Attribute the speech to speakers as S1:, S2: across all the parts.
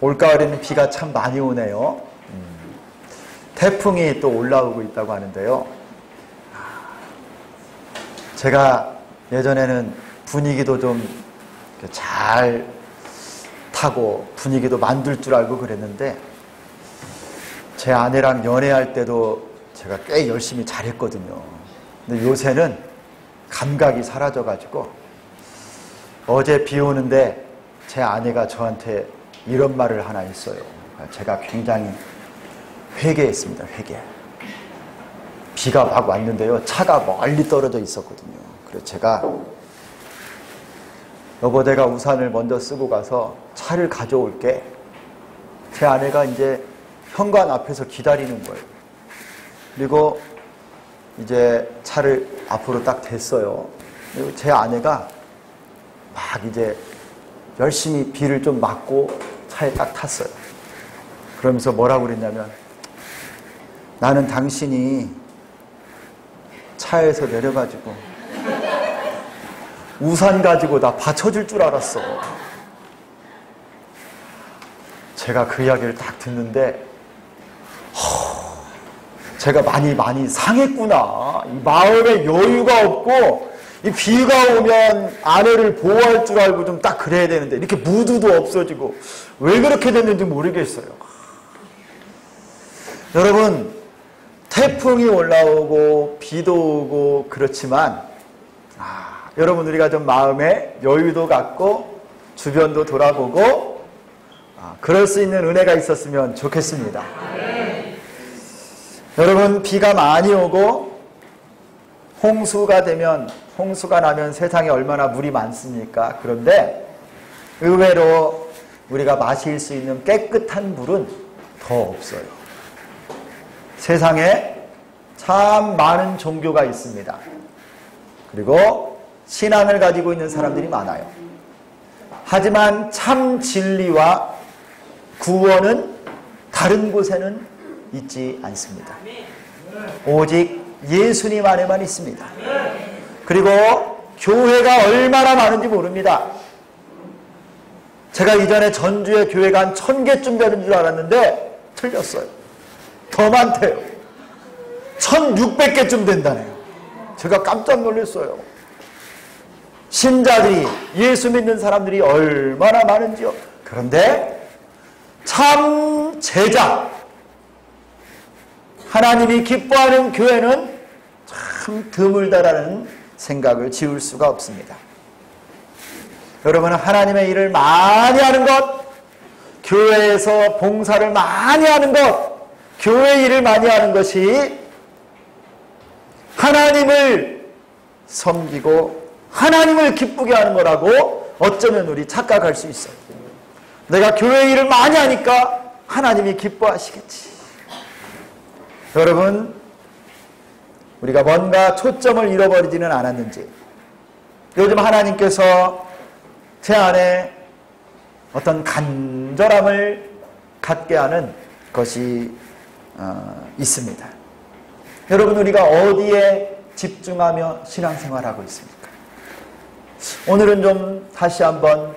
S1: 올가을에는 비가 참 많이 오네요. 태풍이 또 올라오고 있다고 하는데요. 제가 예전에는 분위기도 좀 잘 타고 분위기도 만들 줄 알고 그랬는데, 제 아내랑 연애할 때도 제가 꽤 열심히 잘했거든요. 근데 요새는 감각이 사라져가지고, 어제 비 오는데 제 아내가 저한테 이런 말을 하나 했어요. 제가 굉장히 회개했습니다. 회개. 비가 막 왔는데요, 차가 멀리 떨어져 있었거든요. 그래서 제가, 여보, 내가 우산을 먼저 쓰고 가서 차를 가져올게. 제 아내가 이제 현관 앞에서 기다리는 거예요. 그리고 이제 차를 앞으로 딱 댔어요. 그리고 제 아내가 막 이제 열심히 비를 좀 맞고 차에 딱 탔어요. 그러면서 뭐라고 그랬냐면, 나는 당신이 차에서 내려가지고 우산 가지고 나 받쳐줄 줄 알았어. 제가 그 이야기를 딱 듣는데, 제가 많이 상했구나. 이 마음에 여유가 없고, 이 비가 오면 아내를 보호할 줄 알고 좀 딱 그래야 되는데, 이렇게 무드도 없어지고, 왜 그렇게 됐는지 모르겠어요. 여러분, 태풍이 올라오고 비도 오고 그렇지만, 여러분, 우리가 좀 마음에 여유도 갖고 주변도 돌아보고 그럴 수 있는 은혜가 있었으면 좋겠습니다. 여러분, 비가 많이 오고 홍수가 나면 세상에 얼마나 물이 많습니까? 그런데 의외로 우리가 마실 수 있는 깨끗한 물은 더 없어요. 세상에 참 많은 종교가 있습니다. 그리고 신앙을 가지고 있는 사람들이 많아요. 하지만 참 진리와 구원은 다른 곳에는 있지 않습니다. 오직 예수님 안에만 있습니다. 그리고 교회가 얼마나 많은지 모릅니다. 제가 이전에 전주에 교회가 한 1000개쯤 되는 줄 알았는데 틀렸어요. 더 많대요. 1600개쯤 된다네요. 제가 깜짝 놀랐어요. 신자들이, 예수 믿는 사람들이 얼마나 많은지요. 그런데 참 제자, 하나님이 기뻐하는 교회는 참 드물다라는 생각을 지울 수가 없습니다. 여러분은 하나님의 일을 많이 하는 것, 교회에서 봉사를 많이 하는 것, 교회 일을 많이 하는 것이 하나님을 섬기고 하나님을 기쁘게 하는 거라고 어쩌면 우리 착각할 수 있어요. 내가 교회 일을 많이 하니까 하나님이 기뻐하시겠지. 여러분, 우리가 뭔가 초점을 잃어버리지는 않았는지, 요즘 하나님께서 제 안에 어떤 간절함을 갖게 하는 것이 있습니다. 여러분, 우리가 어디에 집중하며 신앙생활하고 있습니까? 오늘은 좀 다시 한번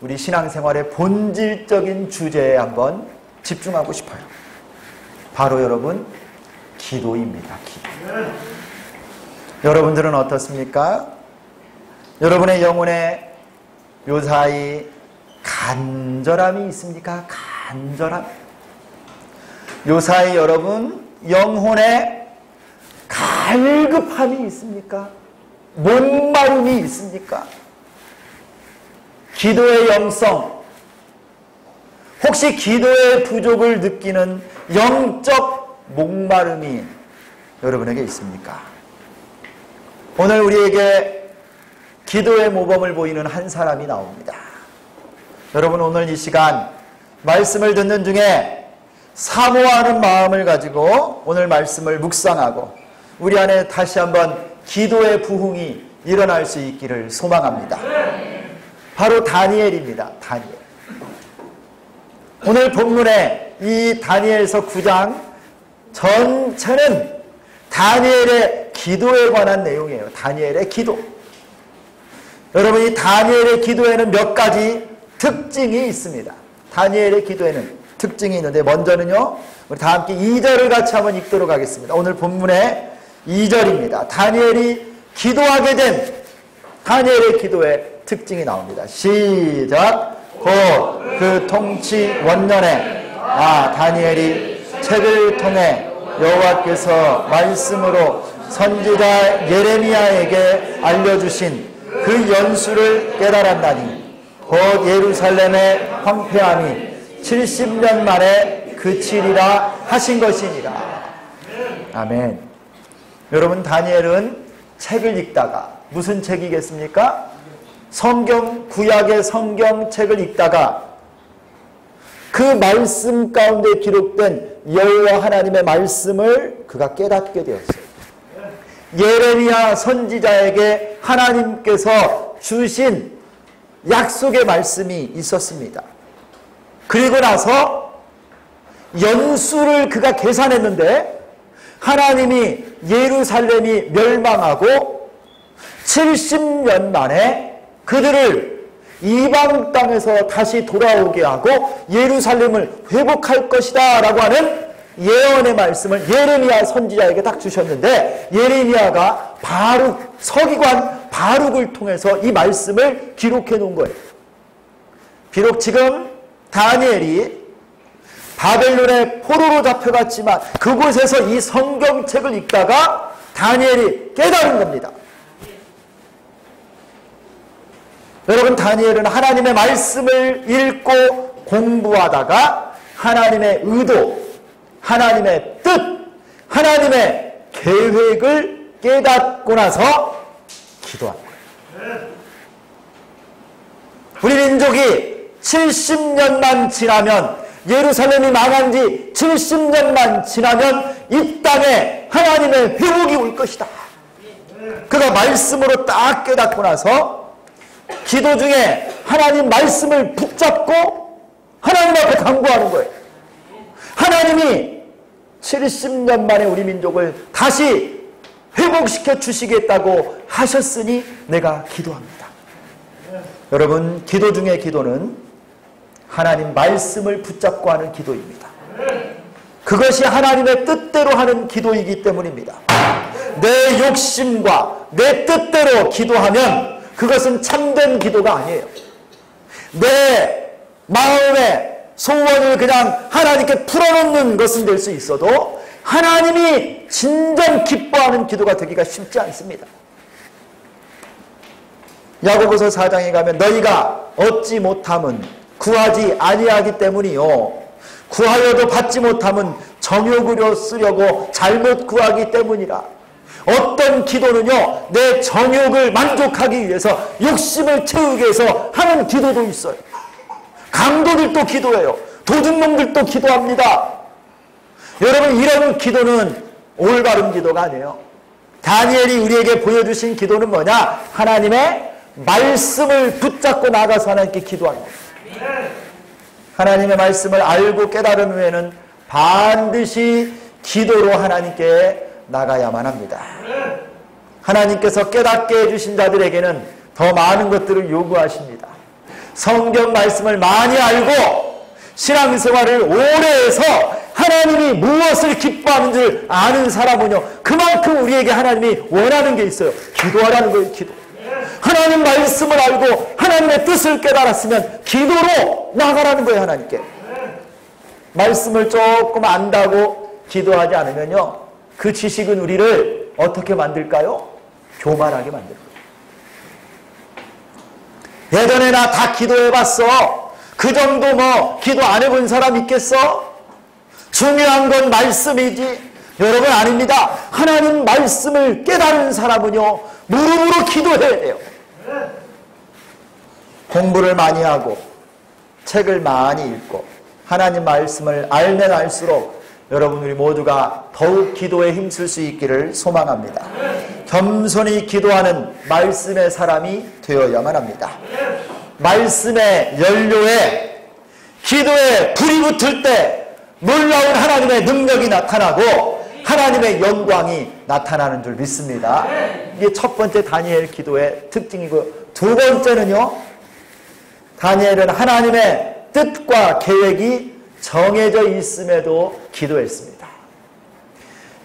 S1: 우리 신앙생활의 본질적인 주제에 한번 집중하고 싶어요. 바로 여러분, 기도입니다. 기도. 여러분들은 어떻습니까? 여러분의 영혼에 요사이 간절함이 있습니까? 간절함. 요사이 여러분 영혼에 갈급함이 있습니까? 목마름이 있습니까? 기도의 영성, 혹시 기도의 부족을 느끼는 영적 목마름이 여러분에게 있습니까? 오늘 우리에게 기도의 모범을 보이는 한 사람이 나옵니다. 여러분, 오늘 이 시간 말씀을 듣는 중에 사모하는 마음을 가지고 오늘 말씀을 묵상하고 우리 안에 다시 한번 기도의 부흥이 일어날 수 있기를 소망합니다. 바로 다니엘입니다. 다니엘. 오늘 본문에 이 다니엘서 9장 전체는 다니엘의 기도에 관한 내용이에요. 다니엘의 기도. 여러분, 이 다니엘의 기도에는 몇 가지 특징이 있습니다. 다니엘의 기도에는 특징이 있는데, 먼저는요, 우리 다 함께 2절을 같이 한번 읽도록 하겠습니다. 오늘 본문의 2절입니다. 다니엘이 기도하게 된 다니엘의 기도의 특징이 나옵니다. 시작. 곧 그 통치 원년에 다니엘이 책을 통해 여호와께서 말씀으로 선지자 예레미야에게 알려주신 그 연수를 깨달았나니 곧 예루살렘의 황폐함이 70년 만에 그치리라 하신 것이니라. 아멘. 여러분, 다니엘은 책을 읽다가, 무슨 책이겠습니까? 성경, 구약의 성경책을 읽다가 그 말씀 가운데 기록된 여호와 하나님의 말씀을 그가 깨닫게 되었어요. 예레미야 선지자에게 하나님께서 주신 약속의 말씀이 있었습니다. 그리고 나서 연수를 그가 계산했는데 하나님이 예루살렘이 멸망하고 70년 만에 그들을 이방 땅에서 다시 돌아오게 하고 예루살렘을 회복할 것이다 라고 하는 예언의 말씀을 예레미야 선지자에게 딱 주셨는데, 예레미야가 서기관 바룩을 통해서 이 말씀을 기록해 놓은 거예요. 비록 지금 다니엘이 바벨론의 포로로 잡혀갔지만 그곳에서 이 성경책을 읽다가 다니엘이 깨달은 겁니다. 여러분, 다니엘은 하나님의 말씀을 읽고 공부하다가 하나님의 의도, 하나님의 뜻, 하나님의 계획을 깨닫고 나서 기도한 거예요. 우리 민족이 70년만 지나면, 예루살렘이 망한 지 70년만 지나면 이 땅에 하나님의 회복이 올 것이다. 그가 말씀으로 딱 깨닫고 나서 기도 중에 하나님 말씀을 붙잡고 하나님 앞에 간구하는 거예요. 하나님이 70년 만에 우리 민족을 다시 회복시켜 주시겠다고 하셨으니 내가 기도합니다. 여러분, 기도 중에 기도는 하나님 말씀을 붙잡고 하는 기도입니다. 그것이 하나님의 뜻대로 하는 기도이기 때문입니다. 내 욕심과 내 뜻대로 기도하면 그것은 참된 기도가 아니에요. 내 마음의 소원을 그냥 하나님께 풀어놓는 것은 될 수 있어도 하나님이 진정 기뻐하는 기도가 되기가 쉽지 않습니다. 야고보서 4장에 가면 너희가 얻지 못함은 구하지 아니하기 때문이요, 구하여도 받지 못함은 정욕으로 쓰려고 잘못 구하기 때문이라. 어떤 기도는요, 내 정욕을 만족하기 위해서, 욕심을 채우기 위해서 하는 기도도 있어요. 강도들도 기도해요. 도둑놈들도 기도합니다. 여러분, 이런 기도는 올바른 기도가 아니에요. 다니엘이 우리에게 보여주신 기도는 뭐냐? 하나님의 말씀을 붙잡고 나가서 하나님께 기도하는 거예요. 하나님의 말씀을 알고 깨달은 후에는 반드시 기도로 하나님께 나가야만 합니다. 하나님께서 깨닫게 해주신 자들에게는 더 많은 것들을 요구하십니다. 성경 말씀을 많이 알고 신앙생활을 오래 해서 하나님이 무엇을 기뻐하는 줄 아는 사람은요, 그만큼 우리에게 하나님이 원하는 게 있어요. 기도하라는 거예요. 기도. 하나님 말씀을 알고 하나님의 뜻을 깨달았으면 기도로 나가라는 거예요. 하나님께. 말씀을 조금 안다고 기도하지 않으면요, 그 지식은 우리를 어떻게 만들까요? 교만하게 만들 거예요. 예전에 나 다 기도해봤어. 그 정도 기도 안 해본 사람 있겠어? 중요한 건 말씀이지. 여러분, 아닙니다. 하나님 말씀을 깨달은 사람은요, 무릎으로 기도해야 돼요. 공부를 많이 하고 책을 많이 읽고 하나님 말씀을 알면 알수록 여러분, 우리 모두가 더욱 기도에 힘쓸 수 있기를 소망합니다. 겸손히 기도하는 말씀의 사람이 되어야만 합니다. 말씀의 연료에, 기도에 불이 붙을 때 놀라운 하나님의 능력이 나타나고 하나님의 영광이 나타나는 줄 믿습니다. 이게 첫 번째 다니엘 기도의 특징이고, 두 번째는요, 다니엘은 하나님의 뜻과 계획이 정해져 있음에도 기도했습니다.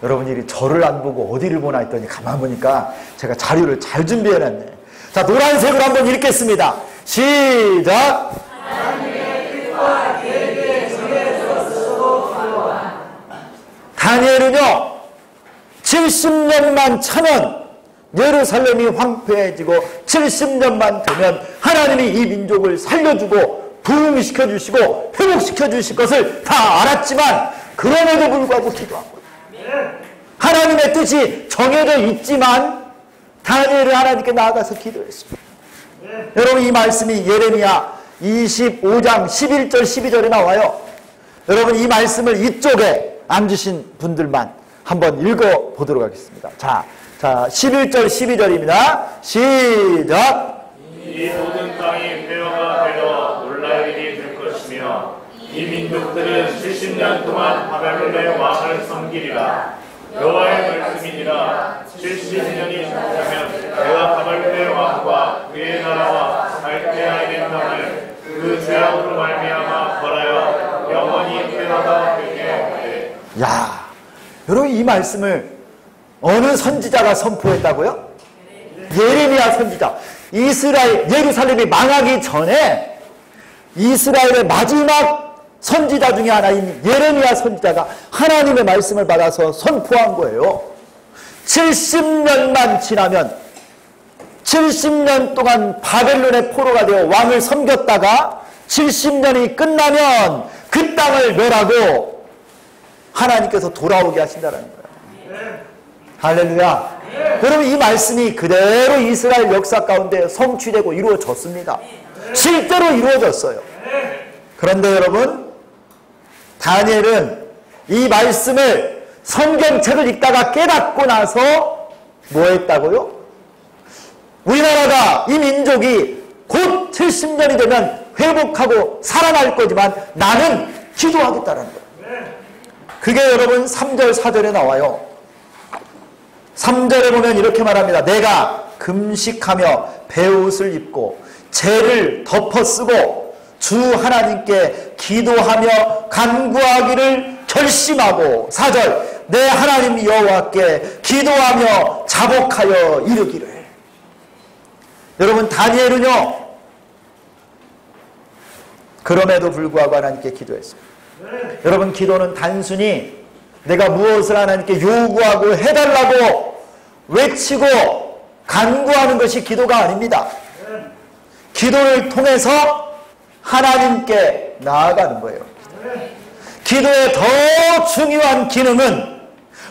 S1: 여러분들이 저를 안 보고 어디를 보나 했더니 가만 보니까 제가 자료를 잘 준비해놨네. 자, 노란색으로 한번 읽겠습니다. 시작! 다니엘은요 70년만 차면 예루살렘이 황폐해지고 70년만 되면 하나님이 이 민족을 살려주고 부흥시켜 주시고 회복시켜 주실 것을 다 알았지만 그럼에도 불구하고 기도한 거예요. 하나님의 뜻이 정해져 있지만 다니엘은 하나님께 나아가서 기도했습니다. 여러분, 이 말씀이 예레미야 25장 11절 12절에 나와요. 여러분, 이 말씀을 이쪽에 앉으신 분들만 한번 읽어보도록 하겠습니다. 자, 11절 12절입니다. 시작!
S2: 이 모든 땅이 폐허가 되어 놀랄 일이 될 것이며 이 민족들은 70년 동안 바벨론의 왕을 섬기리라. 여호와의 말씀이니라. 70년이 지나면 내가 바벨론의 왕과 그의 나라와 갈대아인의 땅을 그 죄악으로 말미암아 벌하여 영원히 폐허가 되게 하되.
S1: 야, 여러분, 이 말씀을 어느 선지자가 선포했다고요? 예레미야 선지자. 이스라엘, 예루살렘이 망하기 전에 이스라엘의 마지막 선지자 중에 하나인 예레미야 선지자가 하나님의 말씀을 받아서 선포한 거예요. 70년만 지나면 70년 동안 바벨론의 포로가 되어 왕을 섬겼다가 70년이 끝나면 그 땅을 멸하고 하나님께서 돌아오게 하신다는 거예요. 할렐루야. 여러분, 이 말씀이 그대로 이스라엘 역사 가운데 성취되고 이루어졌습니다. 실제로 이루어졌어요. 그런데 여러분, 다니엘은 이 말씀을 성경책을 읽다가 깨닫고 나서 뭐 했다고요? 우리나라가, 이 민족이 곧 70년이 되면 회복하고 살아날 거지만 나는 기도하겠다는 거예요. 그게 여러분 3절 4절에 나와요. 3절에 보면 이렇게 말합니다. 내가 금식하며 베옷을 입고 재를 덮어 쓰고 주 하나님께 기도하며 간구하기를 결심하고 4절 내 하나님 여호와께 기도하며 자복하여 이르기를. 여러분, 다니엘은요 그럼에도 불구하고 하나님께 기도했습니다. 여러분, 기도는 단순히 내가 무엇을 하나님께 요구하고 해달라고 외치고 간구하는 것이 기도가 아닙니다. 기도를 통해서 하나님께 나아가는 거예요. 기도의 더 중요한 기능은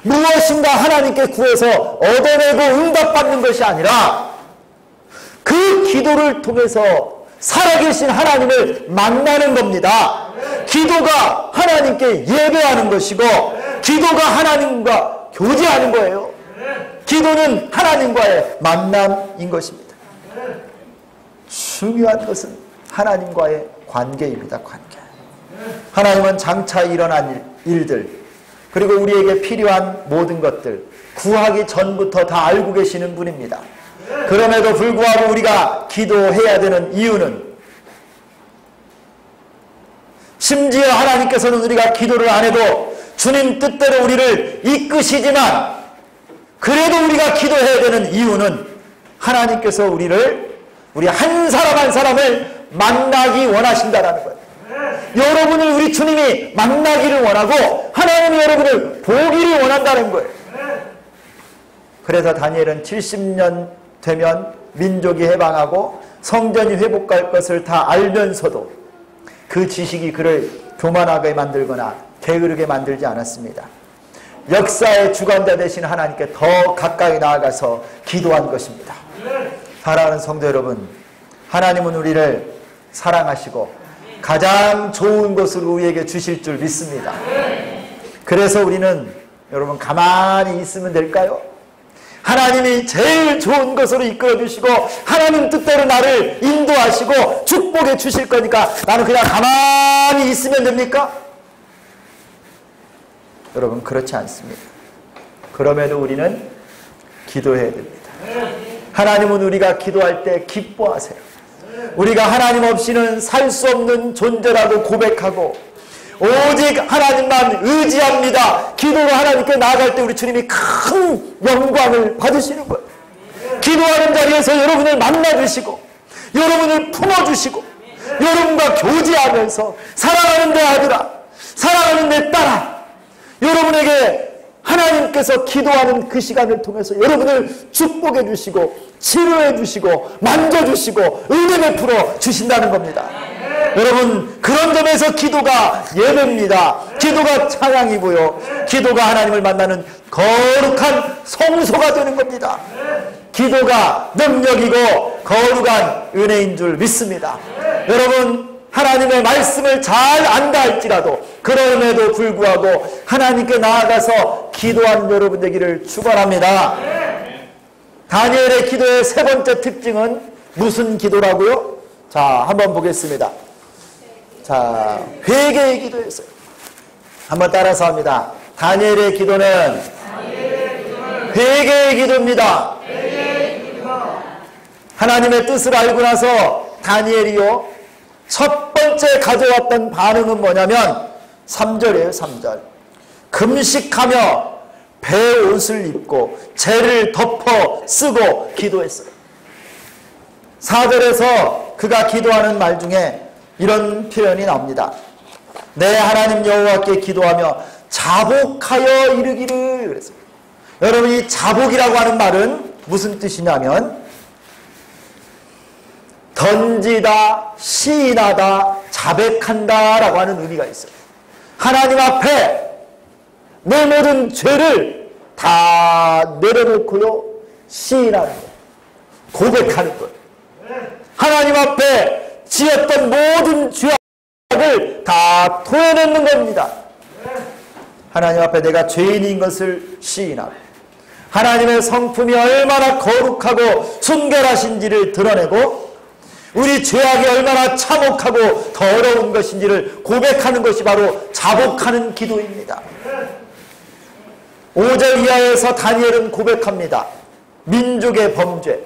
S1: 무엇인가 하나님께 구해서 얻어내고 응답받는 것이 아니라 그 기도를 통해서 살아계신 하나님을 만나는 겁니다. 기도가 하나님께 예배하는 것이고 기도가 하나님과 교제하는 거예요. 기도는 하나님과의 만남인 것입니다. 중요한 것은 하나님과의 관계입니다. 관계. 하나님은 장차 일어난 일들 그리고 우리에게 필요한 모든 것들 구하기 전부터 다 알고 계시는 분입니다. 그럼에도 불구하고 우리가 기도해야 되는 이유는 심지어 하나님께서는 우리가 기도를 안 해도 주님 뜻대로 우리를 이끄시지만 그래도 우리가 기도해야 되는 이유는 하나님께서 우리 한 사람 한 사람을 만나기 원하신다라는 거예요. 여러분을 우리 주님이 만나기를 원하고 하나님이 여러분을 보기를 원한다는 거예요. 그래서 다니엘은 70년 되면 민족이 해방하고 성전이 회복할 것을 다 알면서도 그 지식이 그를 교만하게 만들거나 게으르게 만들지 않았습니다. 역사의 주관자 되신 하나님께 더 가까이 나아가서 기도한 것입니다. 사랑하는 성도 여러분, 하나님은 우리를 사랑하시고 가장 좋은 것을 우리에게 주실 줄 믿습니다. 그래서 우리는 여러분 가만히 있으면 될까요? 하나님이 제일 좋은 것으로 이끌어 주시고 하나님 뜻대로 나를 인도하시고 축복해 주실 거니까 나는 그냥 가만히 있으면 됩니까? 여러분, 그렇지 않습니다. 그럼에도 우리는 기도해야 됩니다. 하나님은 우리가 기도할 때 기뻐하세요. 우리가 하나님 없이는 살 수 없는 존재라고 고백하고 오직 하나님만 의지합니다. 기도로 하나님께 나아갈 때 우리 주님이 큰 영광을 받으시는 거예요. 기도하는 자리에서 여러분을 만나주시고 여러분을 품어주시고 여러분과 교제하면서 사랑하는 내 아들아, 사랑하는 내 딸아, 여러분에게 하나님께서 기도하는 그 시간을 통해서 여러분을 축복해 주시고 치료해 주시고 만져주시고 은혜 베풀어 주신다는 겁니다. 여러분, 그런 점에서 기도가 예배입니다. 기도가 찬양이고요, 기도가 하나님을 만나는 거룩한 성소가 되는 겁니다. 기도가 능력이고 거룩한 은혜인 줄 믿습니다. 여러분, 하나님의 말씀을 잘 안다 할지라도 그럼에도 불구하고 하나님께 나아가서 기도하는 여러분 되기를 축원합니다. 다니엘의 기도의 세 번째 특징은 무슨 기도라고요? 자, 한번 보겠습니다. 자, 회개의 기도였어요. 한번 따라서 합니다. 다니엘의 기도는 회개의 기도입니다. 하나님의 뜻을 알고 나서 다니엘이요, 첫 번째 가져왔던 반응은 뭐냐면 3절이에요. 3절. 금식하며 베옷을 입고 재를 덮어 쓰고 기도했어요. 4절에서 그가 기도하는 말 중에 이런 표현이 나옵니다. 내 하나님 여호와께 기도하며 자복하여 이르기를 그랬어요. 여러분, 이 자복이라고 하는 말은 무슨 뜻이냐면 던지다, 시인하다, 자백한다 라고 하는 의미가 있어요. 하나님 앞에 내 모든 죄를 다 내려놓고요, 시인하는 거예요. 고백하는 거예요. 하나님 앞에 지었던 모든 죄악을 다 토해내는 겁니다. 하나님 앞에 내가 죄인인 것을 시인하고 하나님의 성품이 얼마나 거룩하고 순결하신지를 드러내고 우리 죄악이 얼마나 참혹하고 더러운 것인지를 고백하는 것이 바로 자복하는 기도입니다. 5절 이하에서 다니엘은 고백합니다. 민족의 범죄,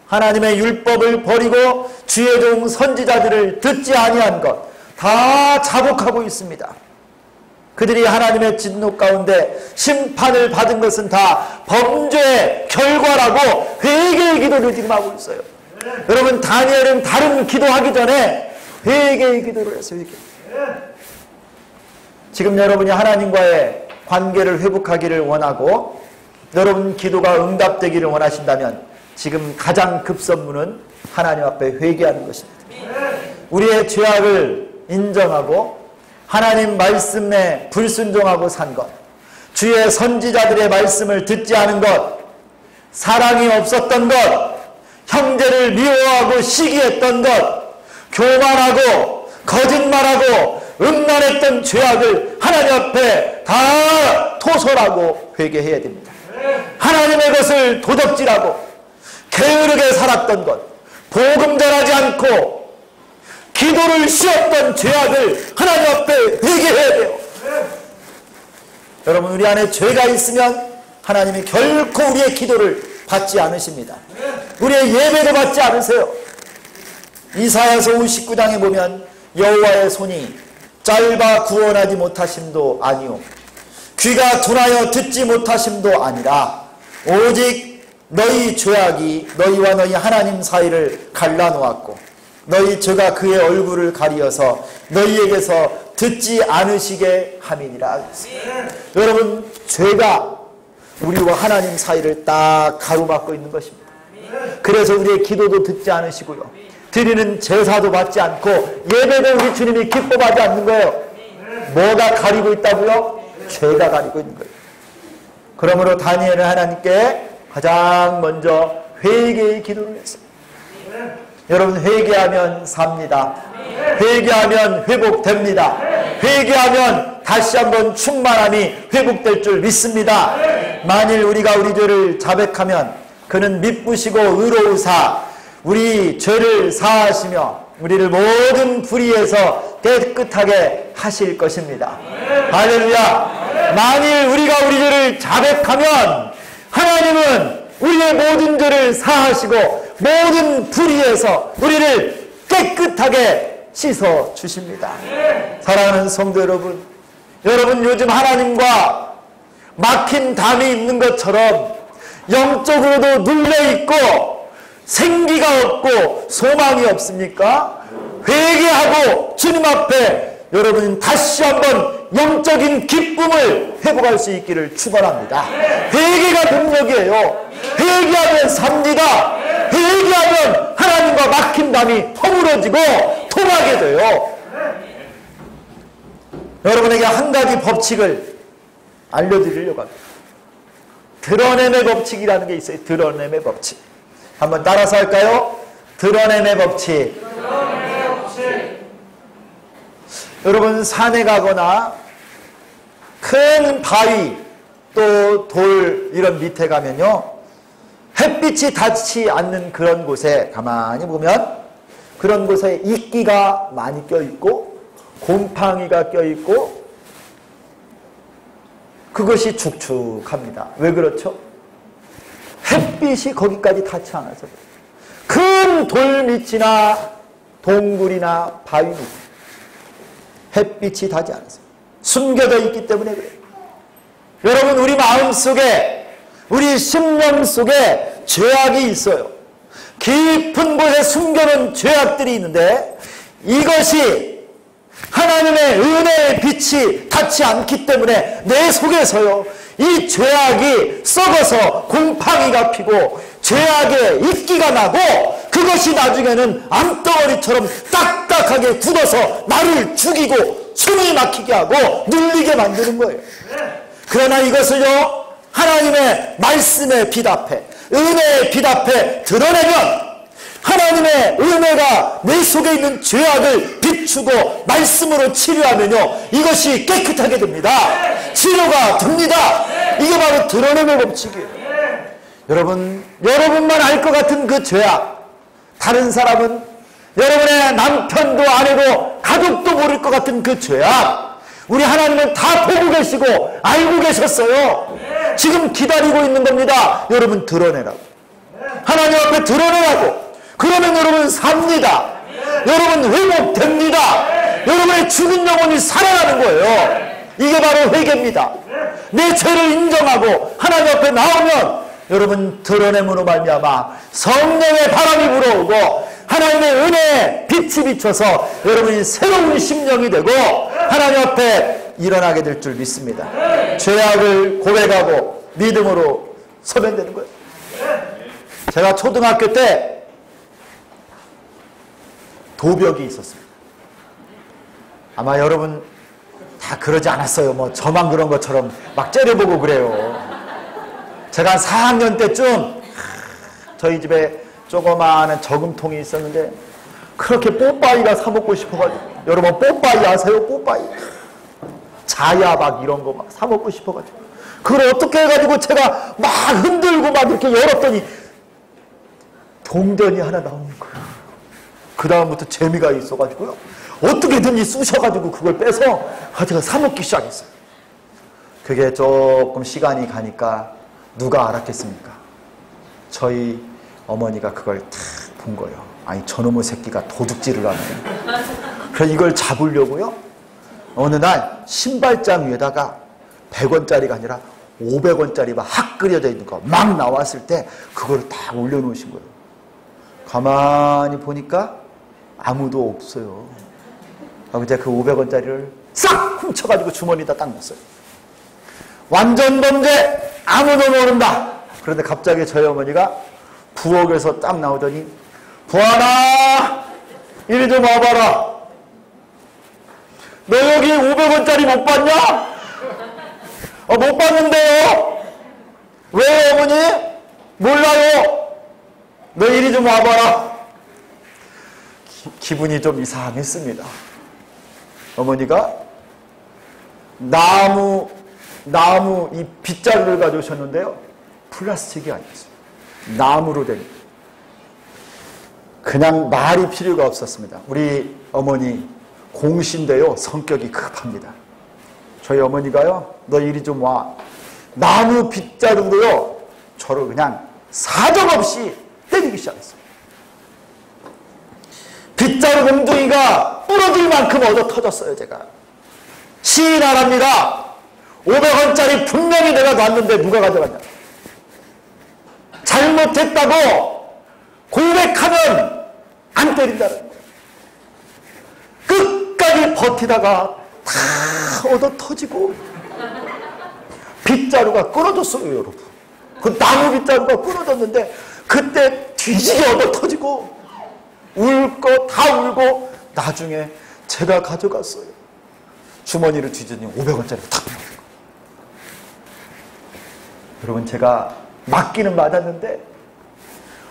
S1: 하나님의 율법을 버리고 주의 종 선지자들을 듣지 아니한 것 다 자복하고 있습니다. 그들이 하나님의 진노 가운데 심판을 받은 것은 다 범죄의 결과라고 회개의 기도를 지금 하고 있어요. 여러분, 다니엘은 다른 기도하기 전에 회개의 기도를 했어요. 회개. 지금 여러분이 하나님과의 관계를 회복하기를 원하고 여러분 기도가 응답되기를 원하신다면 지금 가장 급선무는 하나님 앞에 회개하는 것입니다. 우리의 죄악을 인정하고 하나님 말씀에 불순종하고 산 것, 주의 선지자들의 말씀을 듣지 않은 것, 사랑이 없었던 것, 형제를 미워하고 시기했던 것, 교만하고 거짓말하고 음란했던 죄악을 하나님 앞에 다 토설하고 회개해야 됩니다. 하나님의 것을 도적질하고 게으르게 살았던 것, 복음 전하지 않고 기도를 쉬었던 죄악을 하나님 앞에 회개해야 돼요. 여러분, 우리 안에 죄가 있으면 하나님이 결코 우리의 기도를 받지 않으십니다. 우리의 예배도 받지 않으세요. 이사야서 59장에 보면 여호와의 손이 짧아 구원하지 못하심도 아니요 귀가 둔하여 듣지 못하심도 아니라 오직 너희 죄악이 너희와 너희 하나님 사이를 갈라놓았고 너희 죄가 그의 얼굴을 가리어서 너희에게서 듣지 않으시게 함이니라. 여러분, 죄가 우리와 하나님 사이를 딱 가로막고 있는 것입니다. 그래서 우리의 기도도 듣지 않으시고요, 드리는 제사도 받지 않고 예배도 우리 주님이 기뻐하지 않는 거예요. 뭐가 가리고 있다고요? 죄가 가리고 있는 거예요. 그러므로 다니엘은 하나님께 가장 먼저 회개의 기도를 했어요. 여러분, 회개하면 삽니다. 회개하면 회복됩니다. 회개하면 다시 한번 충만함이 회복될 줄 믿습니다. 만일 우리가 우리 죄를 자백하면 그는 미쁘시고 의로우사 우리 죄를 사하시며 우리를 모든 불의에서 깨끗하게 하실 것입니다. 할렐루야. 만일 우리가 우리 죄를 자백하면 하나님은 우리의 모든 죄를 사하시고 모든 불의에서 우리를 깨끗하게 씻어 주십니다. 사랑하는 성도 여러분, 여러분 요즘 하나님과 막힌 담이 있는 것처럼 영적으로도 눌려있고 생기가 없고 소망이 없습니까? 회개하고 주님 앞에 여러분 다시 한번 영적인 기쁨을 회복할 수 있기를 축원합니다. 회개가 능력이에요. 회개하면 삽니다. 회개하면 하나님과 막힌 담이 허물어지고 통하게 돼요. 여러분에게 한 가지 법칙을 알려드리려고 합니다. 드러냄의 법칙이라는 게 있어요. 드러냄의 법칙. 한번 따라서 할까요? 드러냄의 법칙. 여러분 산에 가거나 큰 바위 또 돌 이런 밑에 가면요, 햇빛이 닿지 않는 그런 곳에 가만히 보면 그런 곳에 이끼가 많이 껴있고 곰팡이가 껴있고 그것이 축축합니다. 왜 그렇죠? 햇빛이 거기까지 닿지 않아서 큰 돌밑이나 동굴이나 바위 밑 햇빛이 닿지 않아서 숨겨져 있기 때문에 그래요. 여러분 우리 마음속에 우리 심령 속에 죄악이 있어요. 깊은 곳에 숨겨놓은 죄악들이 있는데 이것이 하나님의 은혜의 빛이 닿지 않기 때문에 내 속에서요 이 죄악이 썩어서 곰팡이가 피고 죄악의 이끼가 나고 그것이 나중에는 암덩어리처럼 딱딱하게 굳어서 나를 죽이고 숨이 막히게 하고 눌리게 만드는 거예요. 그러나 이것을요 하나님의 말씀의 빛 앞에 은혜의 빛 앞에 드러내면 하나님의 은혜가 내 속에 있는 죄악을 비추고 말씀으로 치료하면요 이것이 깨끗하게 됩니다. 치료가 됩니다. 이게 바로 드러냄의 법칙이에요. 여러분만 알 것 같은 그 죄악, 다른 사람은 여러분의 남편도 아내도 가족도 모를 것 같은 그 죄악, 우리 하나님은 다 보고 계시고 알고 계셨어요. 지금 기다리고 있는 겁니다. 여러분 드러내라고. 하나님 앞에 드러내라고. 그러면 여러분 삽니다. 여러분 회복됩니다. 여러분의 죽은 영혼이 살아나는 거예요. 이게 바로 회개입니다. 내 죄를 인정하고 하나님 앞에 나오면 여러분 드러냄으로 말미암아 성령의 바람이 불어오고 하나님의 은혜에 빛이 비춰서 여러분이 새로운 심령이 되고 하나님 앞에 일어나게 될 줄 믿습니다. 죄악을 고백하고 믿음으로 서면 되는 거예요. 제가 초등학교 때 도벽이 있었습니다. 아마 여러분 다 그러지 않았어요. 뭐 저만 그런 것처럼 막 째려보고 그래요. 제가 한 4학년 때쯤 저희 집에 조그마한 저금통이 있었는데 그렇게 뽀빠이가 사먹고 싶어가지고, 여러분 뽀빠이 아세요? 뽀빠이 자야박 이런 거 막 사먹고 싶어가지고 그걸 어떻게 해가지고 제가 막 흔들고 막 이렇게 열었더니 동전이 하나 나오는 거예요. 그 다음부터 재미가 있어가지고요 어떻게든지 쑤셔가지고 그걸 빼서 제가 사먹기 시작했어요. 그게 조금 시간이 가니까 누가 알았겠습니까? 저희 어머니가 그걸 탁 본 거예요. 아니 저놈의 새끼가 도둑질을 하네. 그래서 이걸 잡으려고요 어느 날 신발장 위에다가 100원짜리가 아니라 500원짜리가 확 끓여져 있는 거 막 나왔을 때 그거를 딱 올려놓으신 거예요. 가만히 보니까 아무도 없어요. 그럼 이제 그 500원짜리를 싹 훔쳐가지고 주머니에다 딱 넣었어요. 완전 범죄, 아무도 모른다. 그런데 갑자기 저희 어머니가 부엌에서 딱 나오더니 부하나 이리 좀 와봐라. 너 여기 500원짜리 못 봤냐? 못 봤는데요. 왜 어머니? 몰라요. 너 이리 좀 와봐라. 기분이 좀 이상했습니다. 어머니가 나무 이 빗자루를 가져오셨는데요 플라스틱이 아니었어요. 나무로 된, 그냥 말이 필요가 없었습니다. 우리 어머니 공신데요 성격이 급합니다. 저희 어머니가요 너 이리 좀 와. 나무 빗자루로요 저를 그냥 사정없이 때리기 시작했어요. 빗자루 몽둥이가 부러질 만큼 얻어 터졌어요. 제가 시인 안 합니다. 500원짜리 분명히 내가 놨는데 누가 가져갔냐. 잘못했다고 고백하면 안 때린다는 거예요. 끝까지 버티다가 다 얻어 터지고 빗자루가 끊어졌어요. 여러분, 그 나무 빗자루가 끊어졌는데 그때 뒤지게 얻어 터지고 울 거 다 울고 나중에 제가 가져갔어요. 주머니를 뒤졌더니 500원짜리가 탁. 여러분, 제가 맞기는 맞았는데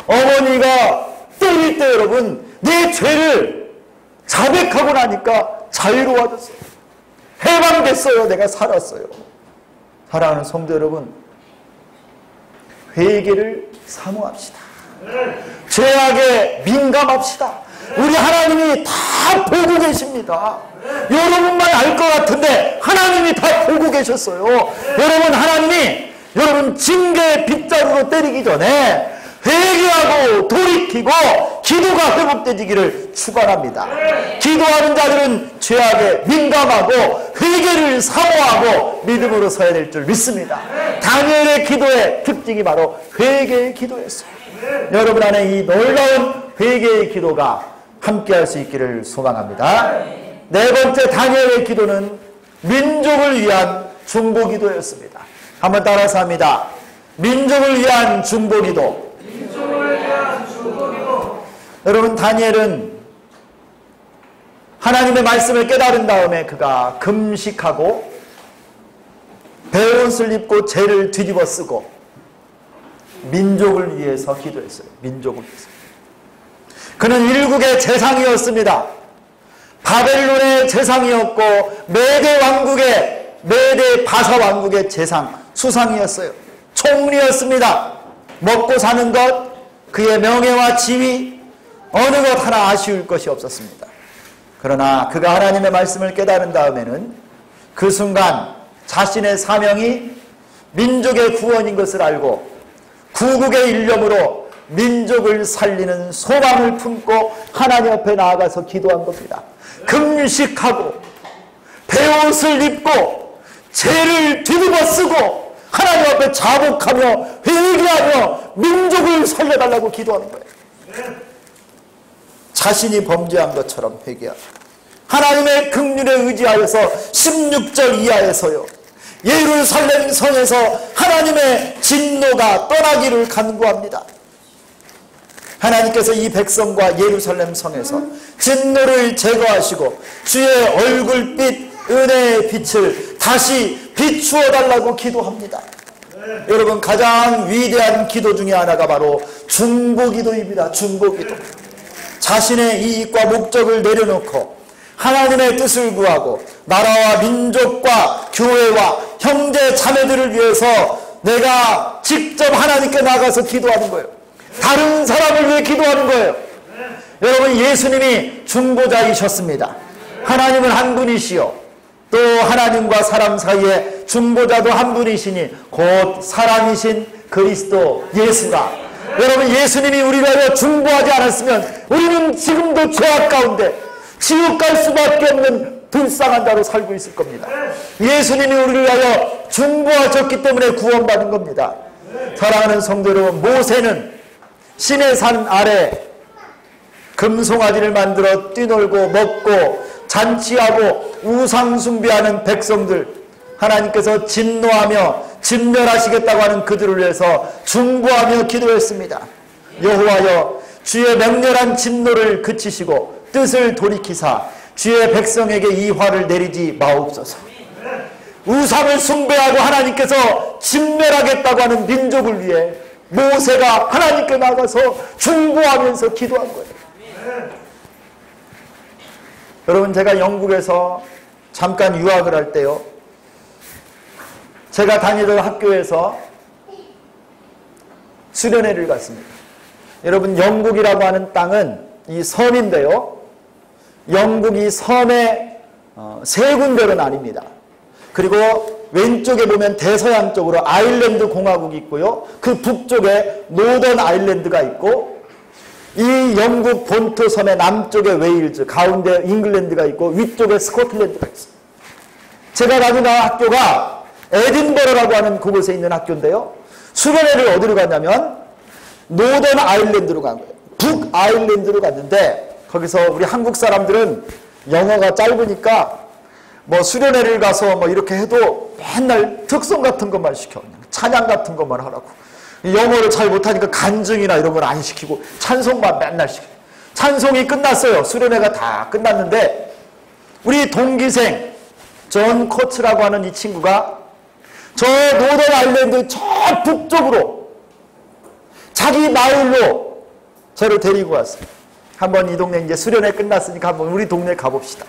S1: 어머니가 때릴 때 여러분 내 죄를 자백하고 나니까 자유로워졌어요. 해방됐어요. 내가 살았어요. 사랑하는 성도 여러분, 회개를 사모합시다. 죄악에 민감합시다. 우리 하나님이 다 보고 계십니다. 여러분만 알 것 같은데 하나님이 다 보고 계셨어요. 여러분, 하나님이 여러분 징계의 빗자루로 때리기 전에 회개하고 돌이키고 기도가 회복되기를 축원합니다. 기도하는 자들은 죄악에 민감하고 회개를 사모하고 믿음으로 서야 될 줄 믿습니다. 다니엘의 기도의 특징이 바로 회개의 기도였어요. 여러분 안에 이 놀라운 회개의 기도가 함께할 수 있기를 소망합니다. 네 번째 다니엘의 기도는 민족을 위한 중보기도였습니다. 한번 따라서 합니다. 민족을 위한 중보기도. 여러분, 다니엘은 하나님의 말씀을 깨달은 다음에 그가 금식하고 베옷을 입고 죄를 뒤집어 쓰고 민족을 위해서 기도했어요. 민족을 위해서. 그는 일국의 재상이었습니다. 바벨론의 재상이었고 메대 바사 왕국의 재상, 수상이었어요. 총리였습니다. 먹고 사는 것, 그의 명예와 지위, 어느 것 하나 아쉬울 것이 없었습니다. 그러나 그가 하나님의 말씀을 깨달은 다음에는 그 순간 자신의 사명이 민족의 구원인 것을 알고 구국의 일념으로 민족을 살리는 소망을 품고 하나님 앞에 나아가서 기도한 겁니다. 금식하고 베옷을 입고 죄를 뒤집어 쓰고 하나님 앞에 자복하며 회개하며 민족을 살려달라고 기도하는 거예요. 자신이 범죄한 것처럼 회개하고 하나님의 긍휼에 의지하여서 16절 이하에서요, 예루살렘 성에서 하나님의 진노가 떠나기를 간구합니다. 하나님께서 이 백성과 예루살렘 성에서 진노를 제거하시고 주의 얼굴빛 은혜의 빛을 다시 비추어 달라고 기도합니다. 여러분, 가장 위대한 기도 중에 하나가 바로 중보기도입니다. 중보기도. 자신의 이익과 목적을 내려놓고 하나님의 뜻을 구하고 나라와 민족과 교회와 형제 자매들을 위해서 내가 직접 하나님께 나가서 기도하는 거예요. 다른 사람을 위해 기도하는 거예요. 여러분, 예수님이 중보자이셨습니다. 하나님은 한 분이시요 또 하나님과 사람 사이에 중보자도 한 분이시니 곧 사람이신 그리스도 예수가. 여러분, 예수님이 우리를 위하여 중보하지 않았으면 우리는 지금도 죄악 가운데 지옥 갈 수밖에 없는 불쌍한 자로 살고 있을 겁니다. 예수님이 우리를 위하여 중보하셨기 때문에 구원받은 겁니다. 사랑하는 성도 여러분, 모세는 신의 산 아래 금송아지를 만들어 뛰놀고 먹고 잔치하고 우상 숭배하는 백성들, 하나님께서 진노하며 진멸하시겠다고 하는 그들을 위해서 중보하며 기도했습니다. 여호와여, 주의 맹렬한 진노를 그치시고 뜻을 돌이키사 주의 백성에게 이 화를 내리지 마옵소서. 우상을 숭배하고 하나님께서 진멸하겠다고 하는 민족을 위해 모세가 하나님께 나가서 중보하면서 기도한 거예요. 여러분, 제가 영국에서 잠깐 유학을 할 때요, 제가 다니던 학교에서 수련회를 갔습니다. 여러분, 영국이라고 하는 땅은 이 섬인데요, 영국이 섬의 세 군데로 나뉩니다. 그리고 왼쪽에 보면 대서양 쪽으로 아일랜드 공화국이 있고요, 그 북쪽에 노던 아일랜드가 있고, 이 영국 본토 섬의 남쪽에 웨일즈, 가운데 잉글랜드가 있고 위쪽에 스코틀랜드가 있어요. 제가 다니는 학교가 에딘버러라고 하는 그곳에 있는 학교인데요. 수련회를 어디로 갔냐면 노던 아일랜드로 간 거예요. 북 아일랜드로 갔는데 거기서 우리 한국 사람들은 영어가 짧으니까 뭐 수련회를 가서 뭐 이렇게 해도 맨날 특송 같은 것만 시켜. 찬양 같은 것만 하라고. 영어를 잘 못하니까 간증이나 이런 걸 안 시키고 찬송만 맨날 시켜요. 찬송이 끝났어요. 수련회가 다 끝났는데 우리 동기생 존 코츠라고 하는 이 친구가 저 노던 아일랜드 저 북쪽으로 자기 마을로 저를 데리고 왔어요. 한번 이 동네 이제 수련회 끝났으니까 한번 우리 동네 가봅시다.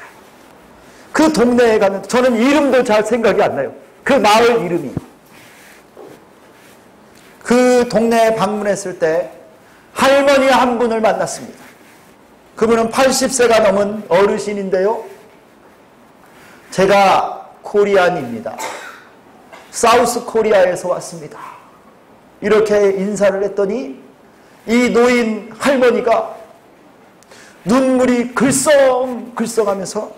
S1: 그 동네에 가면 저는 이름도 잘 생각이 안 나요. 그 마을 이름이. 그 동네에 방문했을 때 할머니 한 분을 만났습니다. 그분은 80세가 넘은 어르신인데요. 제가 코리안입니다. 사우스 코리아에서 왔습니다. 이렇게 인사를 했더니 이 노인 할머니가 눈물이 글썽글썽하면서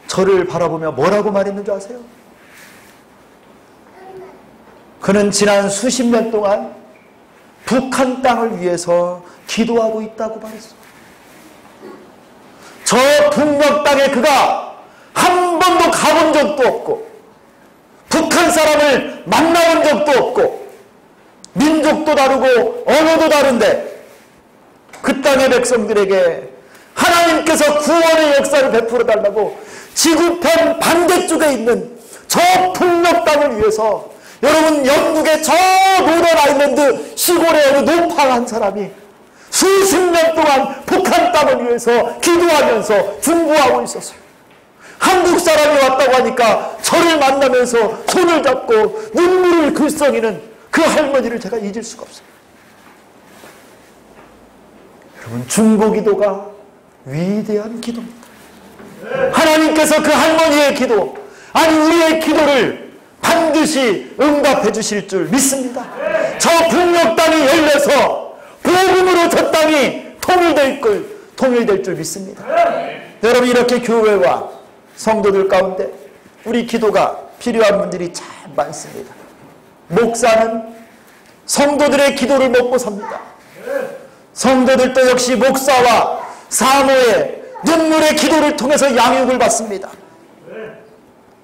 S1: 저를 바라보며 뭐라고 말했는지 아세요? 그는 지난 수십 년 동안 북한 땅을 위해서 기도하고 있다고 말했어요. 저 북녘 땅에 그가 한 번도 가본 적도 없고 북한 사람을 만나본 적도 없고 민족도 다르고 언어도 다른데 그 땅의 백성들에게 하나님께서 구원의 역사를 베풀어 달라고 지구편 반대쪽에 있는 저 북녘 땅을 위해서 여러분 영국의 저 노던 아일랜드 시골의 어느 노팡한 사람이 수십 년 동안 북한 땅을 위해서 기도하면서 중보하고 있었어요. 한국 사람이 왔다고 하니까 저를 만나면서 손을 잡고 눈물을 글썽이는 그 할머니를 제가 잊을 수가 없어요. 여러분 중보기도가 위대한 기도입니다. 하나님께서 그 할머니의 기도, 아니 우리의 기도를 반드시 응답해 주실 줄 믿습니다. 저 북녘 땅이 열려서 복음으로 저 땅이 통일될 줄 믿습니다. 여러분 이렇게 교회와 성도들 가운데 우리 기도가 필요한 분들이 참 많습니다. 목사는 성도들의 기도를 먹고 삽니다. 성도들도 역시 목사와 사모의 눈물의 기도를 통해서 양육을 받습니다.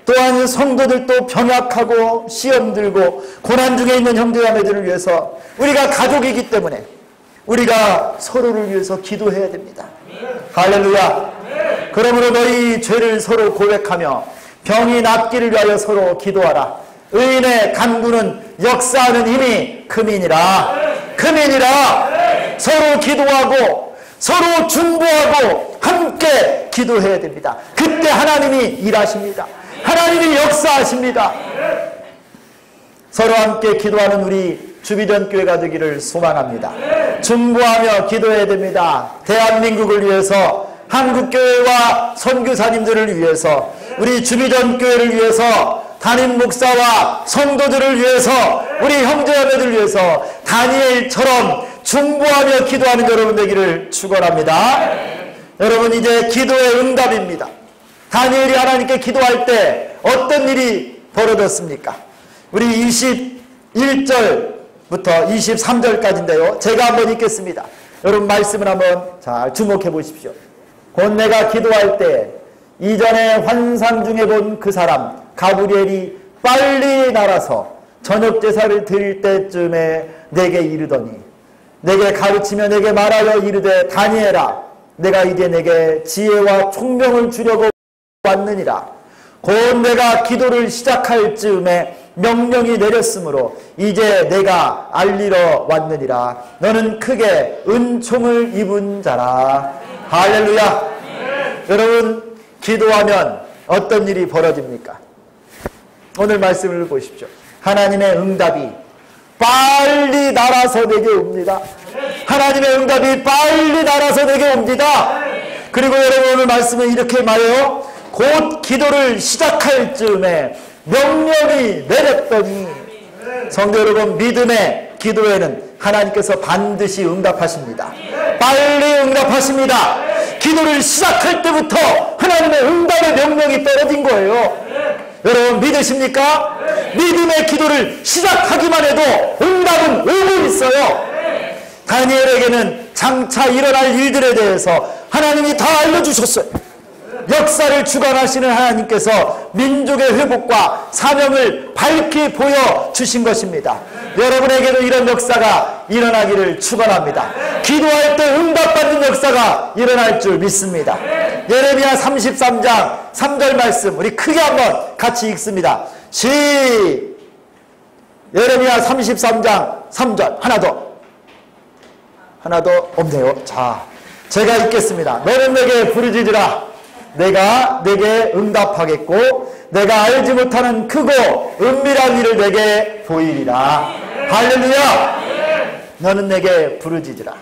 S1: 또한 성도들도 병약하고 시험 들고 고난 중에 있는 형제자매들을 위해서 우리가 가족이기 때문에 우리가 서로를 위해서 기도해야 됩니다. 할렐루야. 그러므로 너희 죄를 서로 고백하며 병이 낫기를 위하여 서로 기도하라. 의인의 간구는 역사하는 힘이 크민이라. 서로 기도하고 서로 중보하고 함께 기도해야 됩니다. 그때 하나님이 일하십니다. 하나님이 역사하십니다. 서로 함께 기도하는 우리 주비전 교회가 되기를 소망합니다. 중보하며 기도해야 됩니다. 대한민국을 위해서, 한국교회와 선교사님들을 위해서, 우리 주비전 교회를 위해서, 담임 목사와 성도들을 위해서, 우리 형제자매들을 위해서 다니엘처럼 중보하며 기도하는 여러분 되기를 축원합니다. 여러분 이제 기도의 응답입니다. 다니엘이 하나님께 기도할 때 어떤 일이 벌어졌습니까? 우리 21절부터 23절까지인데요. 제가 한번 읽겠습니다. 여러분 말씀을 한번 잘 주목해 보십시오. 곧 내가 기도할 때 이전에 환상 중에 본 그 사람 가브리엘이 빨리 날아서 저녁 제사를 드릴 때쯤에 내게 이르더니 내게 가르치며 내게 말하여 이르되 다니엘아 내가 이제 내게 지혜와 총명을 주려고 왔느니라. 곧 내가 기도를 시작할 즈음에 명령이 내렸으므로 이제 내가 알리러 왔느니라. 너는 크게 은총을 입은 자라. 할렐루야. 여러분 기도하면 어떤 일이 벌어집니까? 오늘 말씀을 보십시오. 하나님의 응답이 빨리 날아서 내게 옵니다. 하나님의 응답이 빨리 날아서 내게 옵니다. 그리고 여러분 오늘 말씀은 이렇게 말해요. 곧 기도를 시작할 즈음에 명령이 내렸더니, 성도 여러분 믿음의 기도에는 하나님께서 반드시 응답하십니다. 빨리 응답하십니다. 기도를 시작할 때부터 하나님의 응답의 명령이 떨어진 거예요. 여러분 믿으십니까? 믿음의 기도를 시작하기만 해도 응답은 오고 있어요. 다니엘에게는 장차 일어날 일들에 대해서 하나님이 다 알려주셨어요. 역사를 주관하시는 하나님께서 민족의 회복과 사명을 밝히 보여주신 것입니다. 여러분에게도 이런 역사가 일어나기를 축원합니다. 기도할 때 응답받는 역사가 일어날 줄 믿습니다. 예레미야 33장 3절 말씀 우리 크게 한번 같이 읽습니다. 예레미야 33장 3절 하나 더 없네요. 자, 제가 읽겠습니다. 너는 내게 부르짖으라. 내가 내게 응답하겠고 내가 알지 못하는 크고 은밀한 일을 내게 보이리라. 할렐루야. 너는 내게 부르짖으라.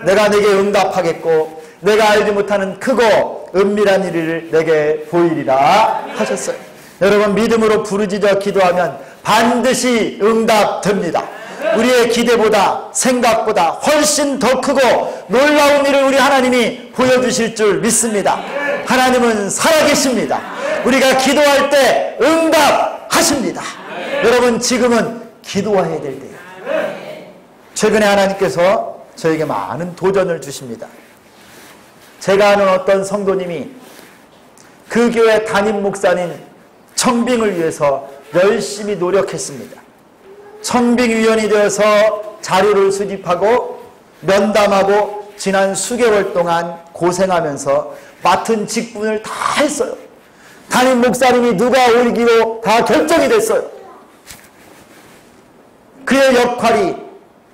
S1: 내가 내게 응답하겠고 내가 알지 못하는 크고 은밀한 일을 내게 보이리라 하셨어요. 여러분 믿음으로 부르짖어 기도하면 반드시 응답됩니다. 우리의 기대보다 생각보다 훨씬 더 크고 놀라운 일을 우리 하나님이 보여주실 줄 믿습니다. 하나님은 살아계십니다. 우리가 기도할 때 응답하십니다. 여러분 지금은 기도해야 될 때예요. 최근에 하나님께서 저에게 많은 도전을 주십니다. 제가 아는 어떤 성도님이 그 교회 담임 목사님 청빙을 위해서 열심히 노력했습니다. 청빙위원이 되어서 자료를 수집하고 면담하고 지난 수개월 동안 고생하면서 맡은 직분을 다 했어요. 담임 목사님이 누가 올기로 다 결정이 됐어요. 그의 역할이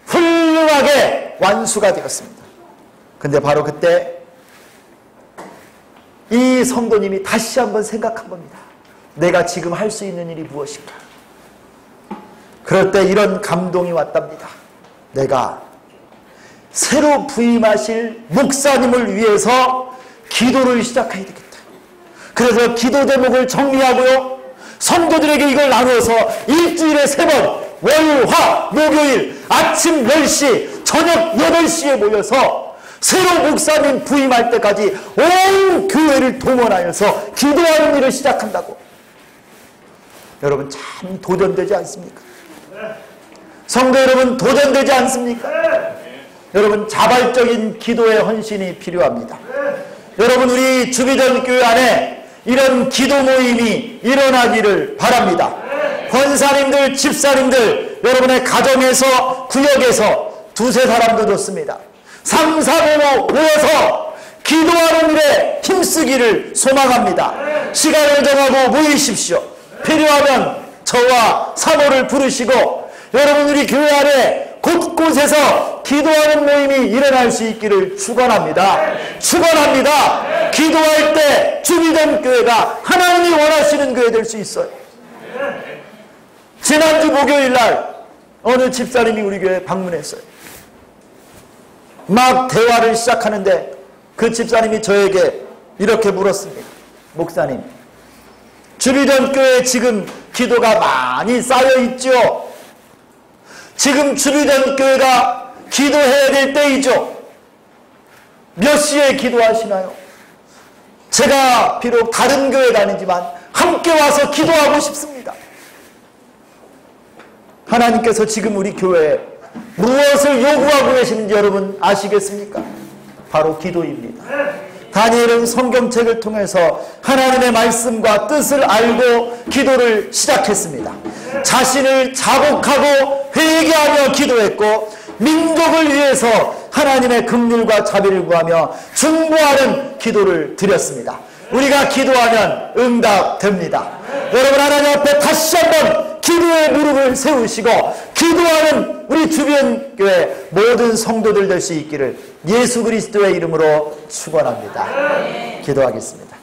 S1: 훌륭하게 완수가 되었습니다. 근데 바로 그때 이 성도님이 다시 한번 생각한 겁니다. 내가 지금 할 수 있는 일이 무엇인가? 그럴 때 이런 감동이 왔답니다. 내가 새로 부임하실 목사님을 위해서 기도를 시작해야 되겠다. 그래서 기도 제목을 정리하고요. 성도들에게 이걸 나누어서 일주일에 3번 월, 화, 목요일 아침 10시 저녁 8시에 모여서 새로 목사님 부임할 때까지 온 교회를 동원하여서 기도하는 일을 시작한다고. 여러분 참 도전되지 않습니까? 성도 여러분 도전되지 않습니까? 여러분 자발적인 기도의 헌신이 필요합니다. 여러분 우리 주비전교회 안에 이런 기도 모임이 일어나기를 바랍니다. 권사님들, 집사님들 여러분의 가정에서 구역에서 2-3사람도 좋습니다. 3, 4, 5 모여서 기도하는 일에 힘쓰기를 소망합니다. 시간을 정하고 모이십시오. 필요하면 저와 사모를 부르시고 여러분 우리 교회 안에 곳곳에서 기도하는 모임이 일어날 수 있기를 축원합니다. 축원합니다. 기도할 때 주비전교회가 하나님이 원하시는 교회 될 수 있어요. 지난주 목요일 날 어느 집사님이 우리 교회에 방문했어요. 막 대화를 시작하는데 그 집사님이 저에게 이렇게 물었습니다. 목사님, 주비전교회에 지금 기도가 많이 쌓여 있죠? 지금 주비전교회가 기도해야 될 때이죠? 몇 시에 기도하시나요? 제가 비록 다른 교회 다니지만 함께 와서 기도하고 싶습니다. 하나님께서 지금 우리 교회에 무엇을 요구하고 계시는지 여러분 아시겠습니까? 바로 기도입니다. 다니엘은 성경책을 통해서 하나님의 말씀과 뜻을 알고 기도를 시작했습니다. 자신을 자복하고 회개하며 기도했고 민족을 위해서 하나님의 긍휼과 자비를 구하며 중보하는 기도를 드렸습니다. 우리가 기도하면 응답됩니다. 여러분 하나님 앞에 다시 한번 기도의 무릎을 세우시고 기도하는 우리 주변 교회 모든 성도들 될 수 있기를 예수 그리스도의 이름으로 축원합니다. 기도하겠습니다.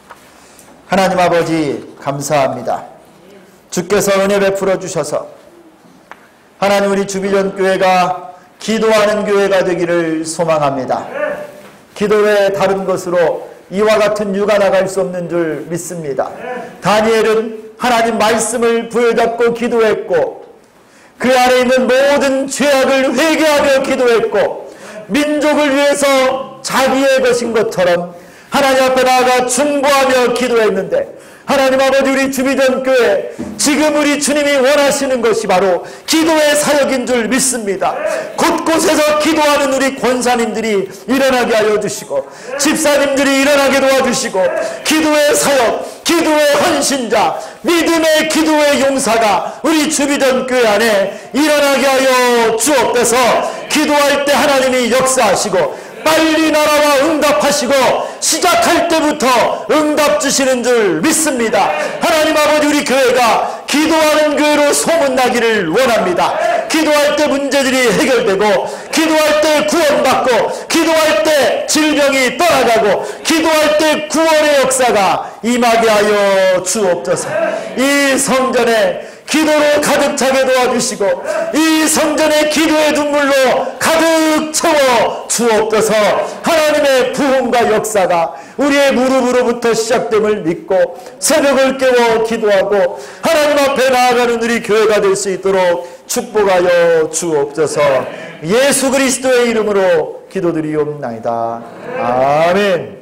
S1: 하나님 아버지 감사합니다. 주께서 은혜 베풀어 주셔서 하나님 우리 주비전 교회가 기도하는 교회가 되기를 소망합니다. 기도 외에 다른 것으로 이와 같은 유가 나갈 수 없는 줄 믿습니다. 다니엘은 하나님 말씀을 부여잡고 기도했고 그 안에 있는 모든 죄악을 회개하며 기도했고 민족을 위해서 자기의 것인 것처럼 하나님 앞에 나아가 중보하며 기도했는데 하나님 아버지 우리 주비전교회 지금 우리 주님이 원하시는 것이 바로 기도의 사역인 줄 믿습니다. 곳곳에서 기도하는 우리 권사님들이 일어나게 하여 주시고 집사님들이 일어나게 도와주시고 기도의 사역, 기도의 헌신자, 믿음의 기도의 용사가 우리 주비전교회 안에 일어나게 하여 주옵소서. 기도할 때 하나님이 역사하시고 빨리 나라와 응답하시고 시작할 때부터 응답 주시는 줄 믿습니다. 하나님 아버지 우리 교회가 기도하는 교회로 소문나기를 원합니다. 기도할 때 문제들이 해결되고 기도할 때 구원받고 기도할 때 질병이 떠나가고 기도할 때 구원의 역사가 임하게 하여 주옵소서. 이 성전에 기도로 가득 차게 도와주시고 이 성전의 기도의 눈물로 가득 채워 주옵소서. 하나님의 부흥과 역사가 우리의 무릎으로부터 시작됨을 믿고 새벽을 깨워 기도하고 하나님 앞에 나아가는 우리 교회가 될 수 있도록 축복하여 주옵소서. 예수 그리스도의 이름으로 기도드리옵나이다. 아멘.